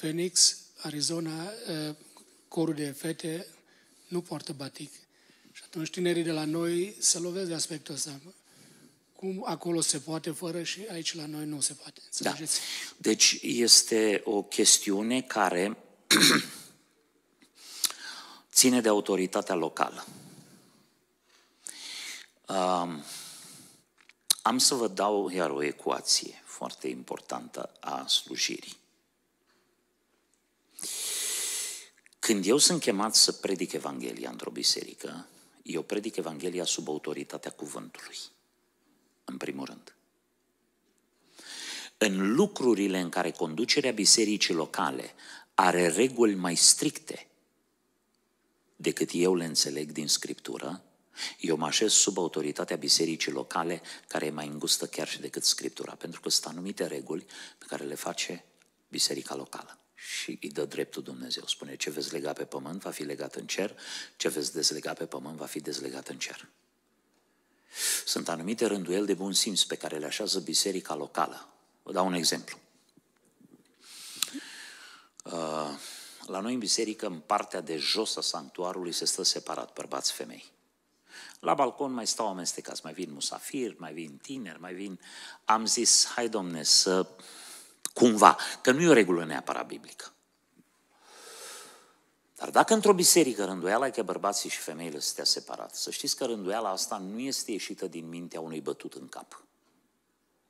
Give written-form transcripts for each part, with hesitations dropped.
Phoenix, Arizona, corul de fete nu poartă batic. Și atunci tinerii de la noi se lovesc de aspectul ăsta. Cum acolo se poate fără și aici la noi nu se poate. Înțelegeți? Da. Deci este o chestiune care ține de autoritatea locală. Am să vă dau iar o ecuație foarte importantă a slujirii. Când eu sunt chemat să predic Evanghelia într-o biserică, eu predic Evanghelia sub autoritatea cuvântului, în primul rând. În lucrurile în care conducerea bisericii locale are reguli mai stricte decât eu le înțeleg din Scriptură, eu mă așez sub autoritatea bisericii locale, care e mai îngustă chiar și decât Scriptura, pentru că sunt anumite reguli pe care le face biserica locală. Și îi dă dreptul Dumnezeu. Spune, ce veți lega pe pământ va fi legat în cer, ce veți dezlega pe pământ va fi dezlegat în cer. Sunt anumite rânduieli de bun simț pe care le așează biserica locală. Vă dau un exemplu. La noi în biserică, în partea de jos a sanctuarului, se stă separat bărbați-femei. La balcon mai stau amestecați, mai vin musafiri, mai vin tineri, mai vin... Am zis, hai domne, să... Cumva, că nu e o regulă neapărat biblică. Dar dacă într-o biserică rânduiala e că bărbații și femeile să stea separat, să știți că rânduiala asta nu este ieșită din mintea unui bătut în cap.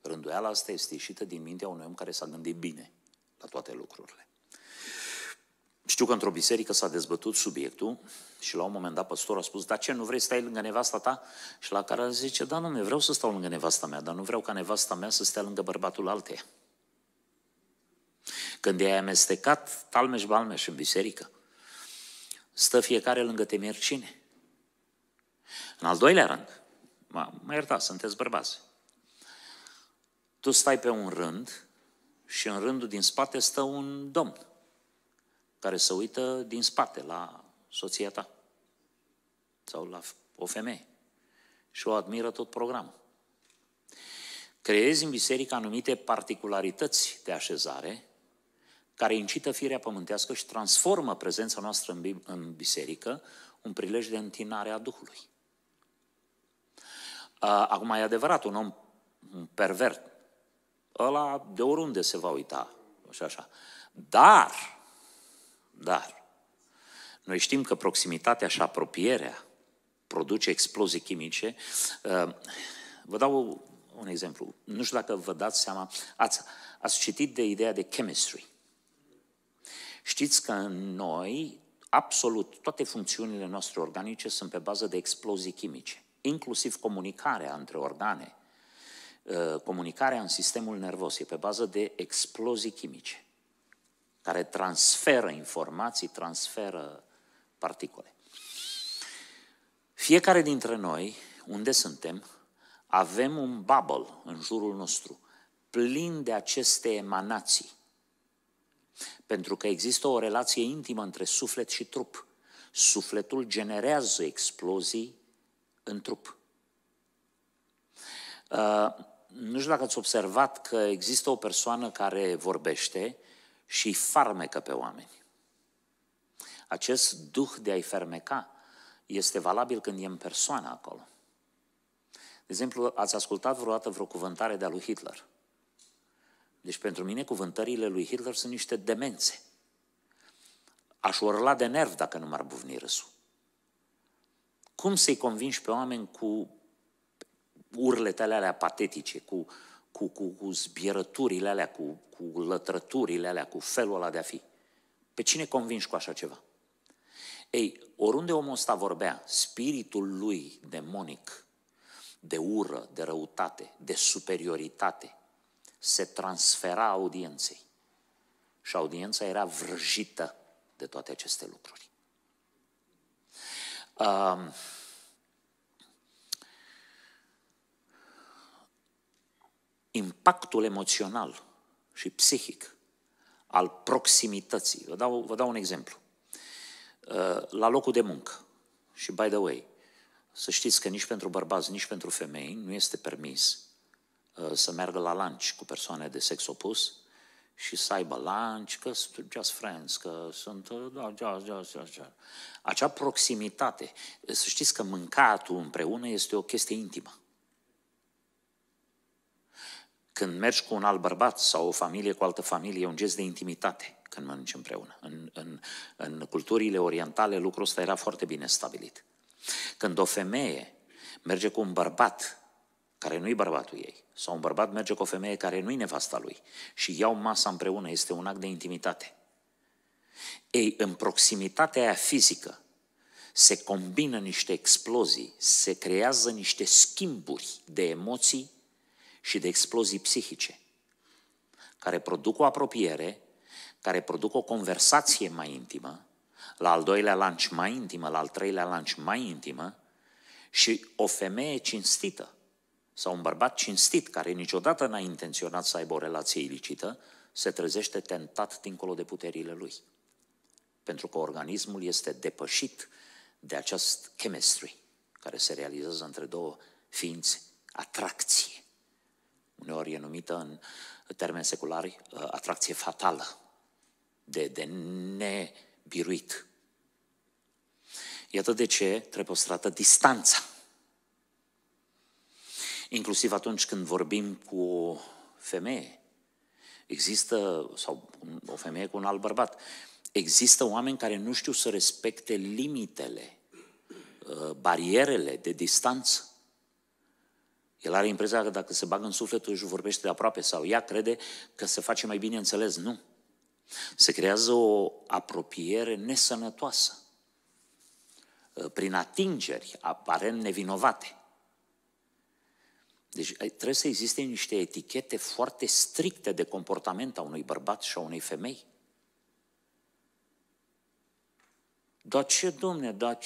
Rânduiala asta este ieșită din mintea unui om care s-a gândit bine la toate lucrurile. Știu că într-o biserică s-a dezbătut subiectul și la un moment dat păstorul a spus, dar ce, nu vrei să stai lângă nevasta ta? Și la care zice, da, nu, vreau să stau lângă nevasta mea, dar nu vreau ca nevasta mea să stea lângă bărbatul alteia. Când i-ai amestecat talmeș-balmeș în biserică, stă fiecare lângă temercine. În al doilea rând, mă iertați, sunteți bărbați. Tu stai pe un rând și în rândul din spate stă un domn care se uită din spate la soția ta sau la o femeie și o admiră tot programul. Creezi în biserică anumite particularități de așezare care incită firea pământească și transformă prezența noastră în biserică un prilej de întinare a Duhului. Acum e adevărat, un om pervert, ăla de oriunde se va uita, așa. Dar, noi știm că proximitatea și apropierea produce explozii chimice. Vă dau un exemplu. Nu știu dacă vă dați seama, ați citit de ideea de chemistry. Știți că în noi, absolut toate funcțiunile noastre organice sunt pe bază de explozii chimice, inclusiv comunicarea între organe, comunicarea în sistemul nervos, e pe bază de explozii chimice, care transferă informații, transferă particule. Fiecare dintre noi, unde suntem, avem un bubble în jurul nostru, plin de aceste emanații. Pentru că există o relație intimă între suflet și trup. Sufletul generează explozii în trup. Nu știu dacă ați observat că există o persoană care vorbește și îi farmecă pe oameni. Acest duh de a-i fermeca este valabil când e în persoană acolo. De exemplu, ați ascultat vreodată vreo cuvântare de-a lui Hitler? Deci pentru mine cuvântările lui Hitler sunt niște demențe. Aș urla de nerv dacă nu m-ar bufni râsul. Cum să-i convingi pe oameni cu urletele alea patetice, cu zbierăturile alea, cu lătrăturile alea, cu felul ăla de a fi? Pe cine convingi cu așa ceva? Ei, oriunde omul ăsta vorbea, spiritul lui demonic, de ură, de răutate, de superioritate, se transfera audienței. Și audiența era vrăjită de toate aceste lucruri. Impactul emoțional și psihic al proximității. Vă dau un exemplu. La locul de muncă, și by the way, să știți că nici pentru bărbați, nici pentru femei nu este permis să meargă la lunch cu persoane de sex opus și să aibă lunch, că sunt just friends, că sunt, just. Acea proximitate, să știți că mâncatul împreună este o chestie intimă. Când mergi cu un alt bărbat sau o familie cu altă familie, e un gest de intimitate când mănânci împreună. În culturile orientale lucrul ăsta era foarte bine stabilit. Când o femeie merge cu un bărbat care nu-i bărbatul ei, sau un bărbat merge cu o femeie care nu-i nevasta lui și iau masa împreună, este un act de intimitate. Ei, în proximitatea aia fizică se combină niște explozii, se creează niște schimburi de emoții și de explozii psihice, care produc o apropiere, care produc o conversație mai intimă, la al doilea lunch mai intimă, la al treilea lunch mai intimă, și o femeie cinstită sau un bărbat cinstit care niciodată n-a intenționat să aibă o relație ilicită, se trezește tentat dincolo de puterile lui. Pentru că organismul este depășit de acest chemistry care se realizează între două ființe, atracție. Uneori e numită în termeni seculari atracție fatală, de nebiruit. Iată de ce trebuie păstrată distanța. Inclusiv atunci când vorbim cu o femeie, există, sau o femeie cu un alt bărbat, există oameni care nu știu să respecte limitele, barierele de distanță. El are impresia că dacă se bagă în sufletul își vorbește de aproape sau ea crede că se face mai bine înțeles. Nu. Se creează o apropiere nesănătoasă prin atingeri aparent nevinovate. Deci trebuie să existe niște etichete foarte stricte de comportament a unui bărbat și a unei femei. Dar ce, domne, dar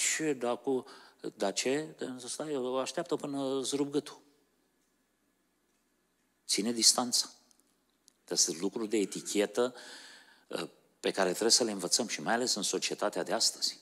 ce? Stai, așteaptă până îți rup gâtul. Ține distanța. Sunt lucruri de etichetă pe care trebuie să le învățăm și mai ales în societatea de astăzi.